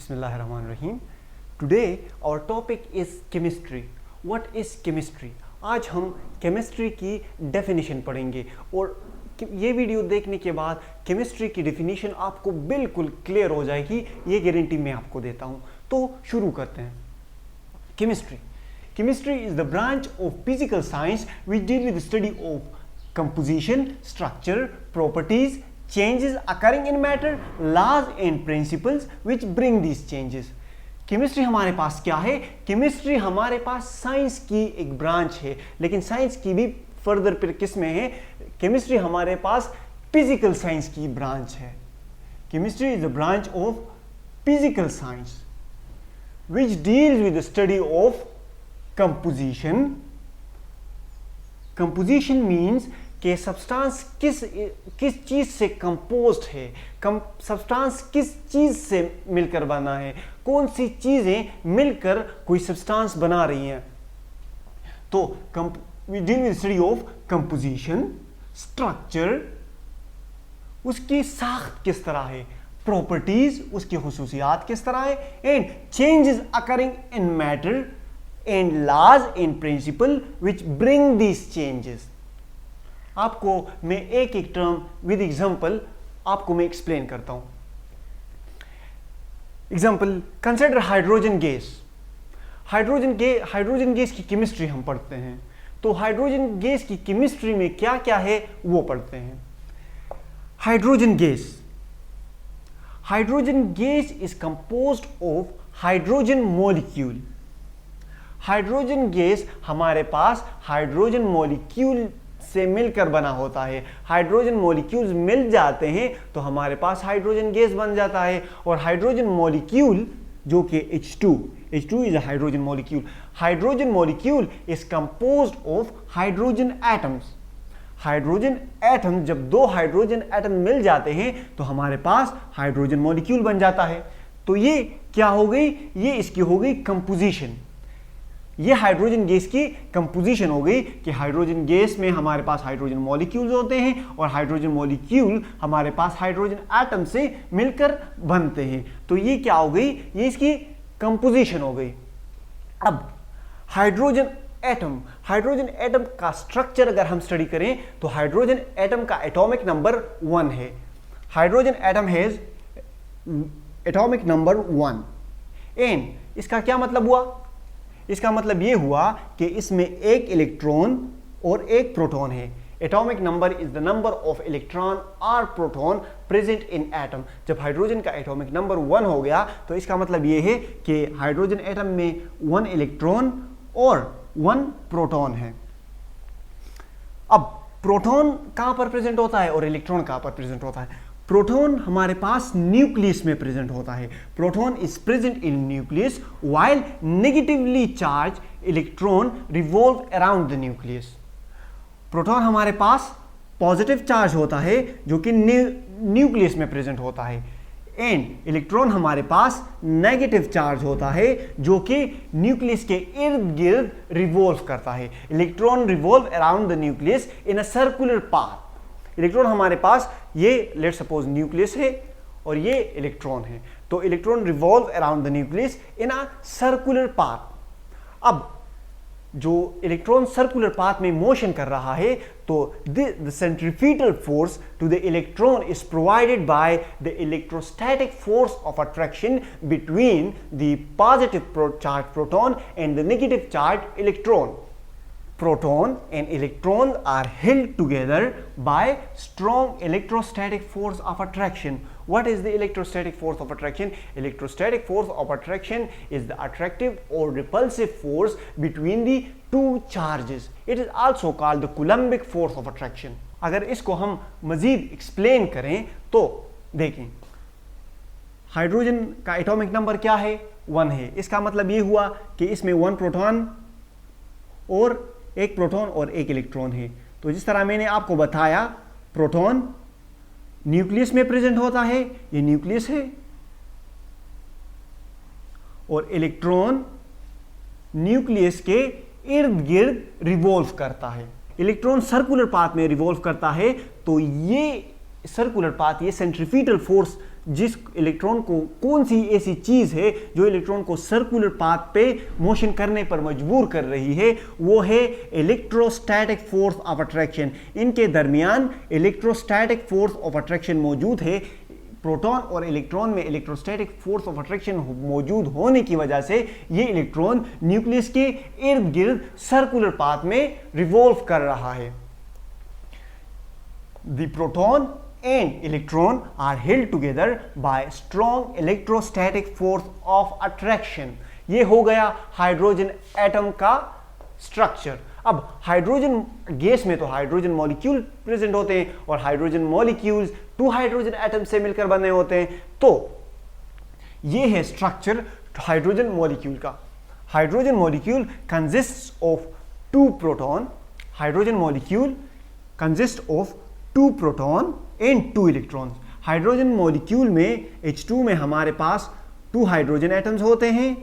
Bismillahirrahmanirrahim. Today our topic is chemistry. What is chemistry? आज हम chemistry की definition पढ़ेंगे और ये वीडियो देखने के बाद केमिस्ट्री की डेफिनेशन आपको बिल्कुल क्लियर हो जाएगी, ये गारंटी मैं आपको देता हूँ। तो शुरू करते हैं। Chemistry is the branch of physical science which deal with study of composition, structure, properties, changes occurring in matter, laws and principles which bring these changes. Chemistry हमारे पास क्या है? केमिस्ट्री हमारे पास साइंस की एक ब्रांच है, लेकिन साइंस की भी फर्दर फिर किस्में हैं। केमिस्ट्री हमारे पास फिजिकल साइंस की ब्रांच है। Chemistry is the branch of physical science which deals with the study of composition. Composition means कि सब्सटेंस किस चीज से कंपोज्ड है, सब्सटेंस किस चीज से मिलकर बना है, कौन सी चीजें मिलकर कोई सब्सटेंस बना रही हैं। तो we deal with study of composition, structure, उसकी साख्त किस तरह है, प्रॉपर्टीज, उसकी खुसूसियात किस तरह है, and changes occurring in matter and laws and principle which bring these changes. आपको मैं एक एक टर्म विद एग्जांपल आपको मैं एक्सप्लेन करता हूं। Example, consider hydrogen gas. Hydrogen gas की केमिस्ट्री हम पढ़ते हैं, तो हाइड्रोजन गैस की केमिस्ट्री में क्या क्या है वो पढ़ते हैं। Hydrogen gas is composed of hydrogen molecule. Hydrogen gas हमारे पास हाइड्रोजन मॉलिक्यूल से मिलकर बना होता है। हाइड्रोजन मॉलिक्यूल्स मिल जाते हैं तो हमारे पास हाइड्रोजन गैस बन जाता है। और हाइड्रोजन मॉलिक्यूल जो कि H2 is a hydrogen molecule. Hydrogen molecule is composed of hydrogen atoms. Hydrogen atom, जब दो हाइड्रोजन एटम मिल जाते हैं तो हमारे पास हाइड्रोजन मॉलिक्यूल बन जाता है। तो ये क्या हो गई? ये इसकी हो गई कंपोजिशन। ये हाइड्रोजन गैस की कंपोजिशन हो गई कि हाइड्रोजन गैस में हमारे पास हाइड्रोजन मॉलिक्यूल्स होते हैं और हाइड्रोजन मॉलिक्यूल हमारे पास हाइड्रोजन एटम से मिलकर बनते हैं। तो ये क्या हो गई? ये इसकी कंपोजिशन हो गई। अब हाइड्रोजन एटम का स्ट्रक्चर अगर हम स्टडी करें तो हाइड्रोजन एटम का एटॉमिक नंबर 1 है। Hydrogen atom has atomic number 1 and इसका क्या मतलब हुआ? इसका मतलब यह हुआ कि इसमें एक इलेक्ट्रॉन और एक प्रोटॉन है। Atomic number is the number of electron और प्रोटॉन प्रेजेंट इन एटम। जब हाइड्रोजन का एटॉमिक नंबर 1 हो गया तो इसका मतलब यह है कि हाइड्रोजन एटम में 1 इलेक्ट्रॉन और 1 प्रोटॉन है। अब प्रोटॉन कहां पर प्रेजेंट होता है और इलेक्ट्रॉन कहां पर प्रेजेंट होता है? प्रोटॉन हमारे पास न्यूक्लियस में प्रेजेंट होता है। Proton is present in nucleus while negatively charge electron revolve around the nucleus. Proton हमारे पास पॉजिटिव चार्ज होता है जो कि न्यूक्लियस में प्रेजेंट होता है, एंड इलेक्ट्रॉन हमारे पास नेगेटिव चार्ज होता है जो कि न्यूक्लियस के इर्द गिर्द रिवॉल्व करता है। Electron revolve around the nucleus in a circular path. Electron हमारे पास, ये लेट सपोज न्यूक्लियस है और ये इलेक्ट्रॉन है, तो electron revolve around the nucleus in a circular path. अब जो इलेक्ट्रॉन सर्कुलर पाथ में मोशन कर रहा है तो the centrifugal force to the electron is provided by the electrostatic force of attraction between the positive charge proton and the negative charge electron. Proton and electrons are held together by strong electrostatic force of attraction. What is the electrostatic force of attraction? Electrostatic force of attraction is the attractive or repulsive force between the two charges. It is also called the Coulombic force of attraction. अगर इसको हम मजीद explain करें तो देखें, hydrogen का atomic number क्या है? 1 है। इसका मतलब ये हुआ कि इसमें 1 प्रोटॉन और एक प्रोटॉन और एक इलेक्ट्रॉन है। तो जिस तरह मैंने आपको बताया, प्रोटॉन न्यूक्लियस में प्रेजेंट होता है, ये न्यूक्लियस है, और इलेक्ट्रॉन न्यूक्लियस के इर्द गिर्द रिवॉल्व करता है। इलेक्ट्रॉन सर्कुलर पाथ में रिवॉल्व करता है, तो ये सर्कुलर पाथ, ये सेंट्रीफ्यूगल फोर्स जिस इलेक्ट्रॉन को कौन सी ऐसी चीज है जो इलेक्ट्रॉन को सर्कुलर पाथ पे मोशन करने पर मजबूर कर रही है, वो है इलेक्ट्रोस्टैटिक फोर्स ऑफ अट्रैक्शन। इनके दरमियान इलेक्ट्रोस्टैटिक फोर्स ऑफ अट्रैक्शन मौजूद है। प्रोटॉन और इलेक्ट्रॉन में इलेक्ट्रोस्टैटिक फोर्स ऑफ अट्रैक्शन मौजूद होने की वजह से ये इलेक्ट्रॉन न्यूक्लियस के इर्द गिर्द सर्कुलर पाथ में रिवॉल्व कर रहा है। The proton and electron are held together by strong electrostatic force of attraction। ये हो गया हाइड्रोजन एटम का स्ट्रक्चर। अब हाइड्रोजन गैस में तो हाइड्रोजन मॉलिक्यूल प्रेजेंट होते हैं और हाइड्रोजन मॉलिक्यूल्स 2 हाइड्रोजन एटम से मिलकर बने होते हैं। तो ये है स्ट्रक्चर हाइड्रोजन मॉलिक्यूल का। Hydrogen molecule consists of 2 proton. Hydrogen molecule consist of 2 proton and 2 electrons. Hydrogen molecule में H2 में हमारे पास 2 हाइड्रोजन एटम्स होते हैं।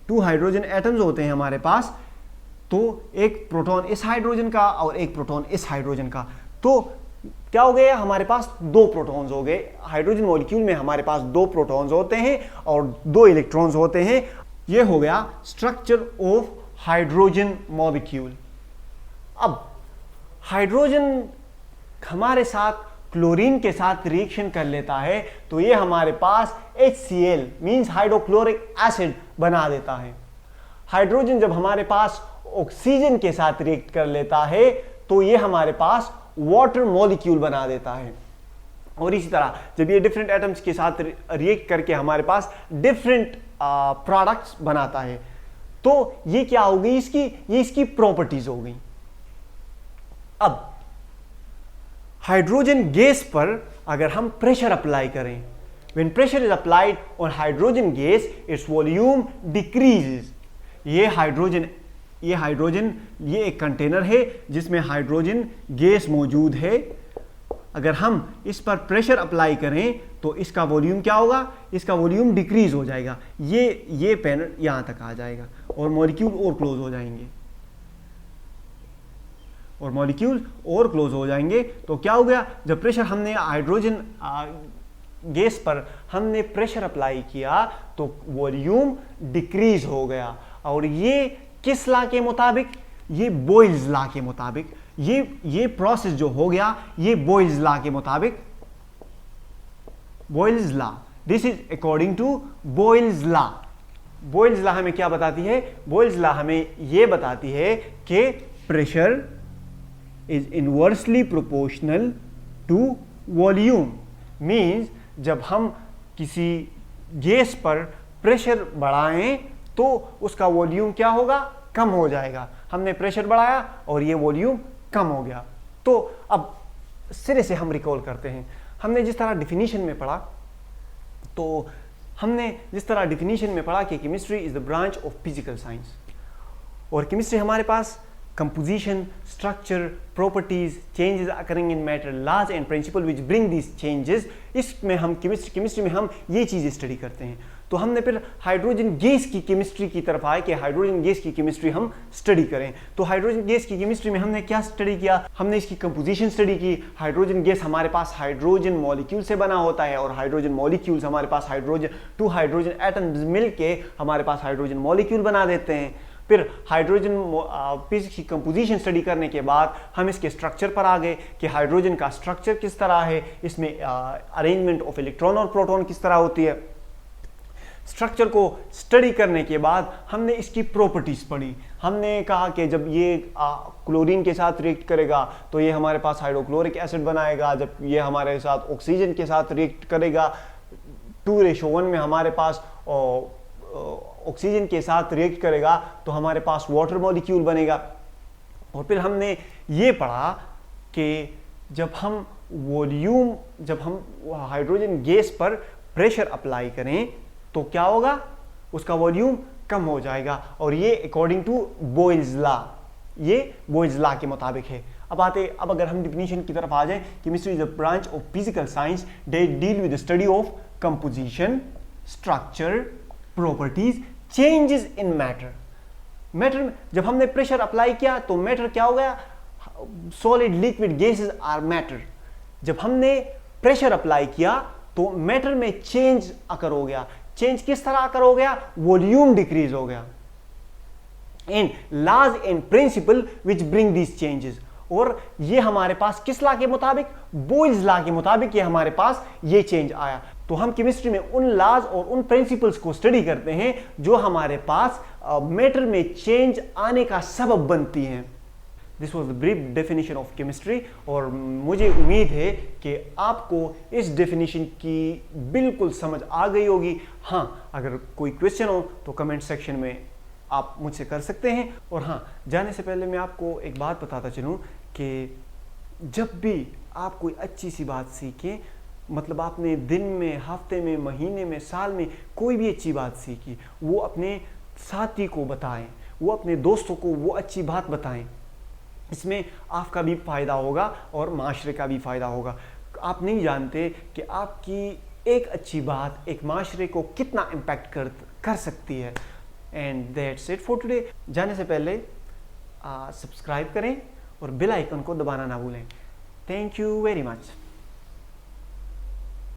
2 हाइड्रोजन एटम्स होते हैं हमारे पास। तो एक प्रोटॉन इस हाइड्रोजन का और एक प्रोटॉन इस हाइड्रोजन का। तो क्या हो गया, हमारे पास 2 प्रोटॉन्स हो गए। हाइड्रोजन मॉलिक्यूल में हमारे पास 2 प्रोटॉन्स होते हैं और 2 इलेक्ट्रॉन्स होते हैं। यह हो गया स्ट्रक्चर ऑफ हाइड्रोजन मॉलिक्यूल। अब हाइड्रोजन हमारे साथ क्लोरीन के साथ रिएक्शन कर लेता है तो ये हमारे पास HCl मींस हाइड्रोक्लोरिक एसिड बना देता है। हाइड्रोजन जब हमारे पास ऑक्सीजन के साथ रिएक्ट कर लेता है तो ये हमारे पास वाटर मॉलिक्यूल बना देता है। और इसी तरह जब ये डिफरेंट एटम्स के साथ रिएक्ट करके हमारे पास डिफरेंट प्रोडक्ट्स बनाता है तो ये क्या हो गई, ये इसकी प्रॉपर्टीज हो गई। अब हाइड्रोजन गैस पर अगर हम प्रेशर अप्लाई करें, when pressure is applied on hydrogen gas its volume decreases. ये एक कंटेनर है जिसमें हाइड्रोजन गैस मौजूद है। अगर हम इस पर प्रेशर अप्लाई करें तो इसका वॉल्यूम क्या होगा, इसका वॉल्यूम डिक्रीज हो जाएगा। ये पेन यहां तक आ जाएगा और मॉलिक्यूल और क्लोज हो जाएंगे तो क्या हो गया, जब प्रेशर हमने हाइड्रोजन गैस पर हमने प्रेशर अप्लाई किया तो वॉल्यूम डिक्रीज हो गया। और ये किस लॉ के मुताबिक, ये बॉयल्स लॉ के मुताबिक, ये प्रोसेस जो हो गया ये बॉयल्स लॉ के मुताबिक, Boyle's law, this is according to Boyle's law. Boyle's law हमें क्या बताती है, बॉयल्स लॉ हमें यह बताती है कि pressure is inversely proportional to volume. Means जब हम किसी गैस पर प्रेशर बढ़ाएं तो उसका वॉल्यूम क्या होगा, कम हो जाएगा। हमने प्रेशर बढ़ाया और ये वॉल्यूम कम हो गया। तो अब सिरे से हम रिकॉल करते हैं, हमने जिस तरह डिफिनीशन में पढ़ा कि chemistry is the branch of physical science. और केमिस्ट्री हमारे पास composition, structure, properties, changes occurring in matter, laws and principle which bring these changes, इसमें हम केमिस्ट्री में हम ये चीज़ स्टडी करते हैं। तो हमने फिर हाइड्रोजन गैस की केमिस्ट्री की तरफ आए कि हाइड्रोजन गैस की केमिस्ट्री हम स्टडी करें। तो हाइड्रोजन गैस की केमिस्ट्री में हमने क्या स्टडी किया, हमने इसकी कंपोजिशन स्टडी की। हाइड्रोजन गैस हमारे पास हाइड्रोजन मॉलिक्यूल से बना होता है और हाइड्रोजन मॉलिक्यूल्स हमारे पास 2 हाइड्रोजन एटम्स मिलके हमारे पास हाइड्रोजन मॉलिक्यूल बना देते हैं। फिर हाइड्रोजन फिजिक्स की कंपोजिशन स्टडी करने के बाद हम इसके स्ट्रक्चर पर आ गए कि हाइड्रोजन का स्ट्रक्चर किस तरह है, इसमें अरेंजमेंट ऑफ इलेक्ट्रॉन और प्रोटॉन किस तरह होती है। स्ट्रक्चर को स्टडी करने के बाद हमने इसकी प्रॉपर्टीज पढ़ी। हमने कहा कि जब ये क्लोरीन के साथ रिएक्ट करेगा तो ये हमारे पास हाइड्रोक्लोरिक एसिड बनाएगा। जब ये हमारे साथ ऑक्सीजन के साथ रिएक्ट करेगा 2:1 में हमारे पास ऑक्सीजन के साथ रिएक्ट करेगा तो हमारे पास वाटर मॉलिक्यूल बनेगा। और फिर हमने ये पढ़ा कि जब हम हाइड्रोजन गैस पर प्रेशर अप्लाई करें तो क्या होगा, उसका वॉल्यूम कम हो जाएगा। और ये अकॉर्डिंग टू बॉयल्स लॉ, ये बॉयल्स लॉ के मुताबिक है। अब अगर हम डिफिनीशन की तरफ आ जाए, chemistry is a branch of physical science that deal with the study of composition, structure, properties, changes in matter. Matter जब हमने प्रेशर अप्लाई किया तो मैटर क्या हो गया, solid, liquid, gases are matter. जब हमने प्रेशर अप्लाई किया तो मैटर में चेंज अकर हो गया। चेंज किस तरह अकर हो गया? वॉल्यूम डिक्रीज हो गया। And laws and principle which bring these changes, और ये हमारे पास किस लॉ के मुताबिक? बोयल्स लॉ के मुताबिक ये हमारे पास ये चेंज आया। तो हम केमिस्ट्री में उन लॉज और उन प्रिंसिपल्स को स्टडी करते हैं जो हमारे पास मैटर में चेंज आने का सबब बनती हैं। This was the brief definition of chemistry, और मुझे उम्मीद है कि आपको इस डेफिनेशन की बिल्कुल समझ आ गई होगी। हाँ, अगर कोई क्वेश्चन हो तो कमेंट सेक्शन में आप मुझसे कर सकते हैं। और हाँ, जाने से पहले मैं आपको एक बात बताता चलूँ कि जब भी आप कोई अच्छी सी बात सीखें, मतलब आपने दिन में, हफ्ते में, महीने में, साल में कोई भी अच्छी बात सीखी, वो अपने साथी को बताएं, वो अपने दोस्तों को वो अच्छी बात बताएं। इसमें आपका भी फ़ायदा होगा और माशरे का भी फ़ायदा होगा। आप नहीं जानते कि आपकी एक अच्छी बात एक माशरे को कितना इम्पैक्ट कर सकती है। And that's it for today. जाने से पहले सब्सक्राइब करें और बेल आइकन को दबाना ना भूलें। Thank you very much.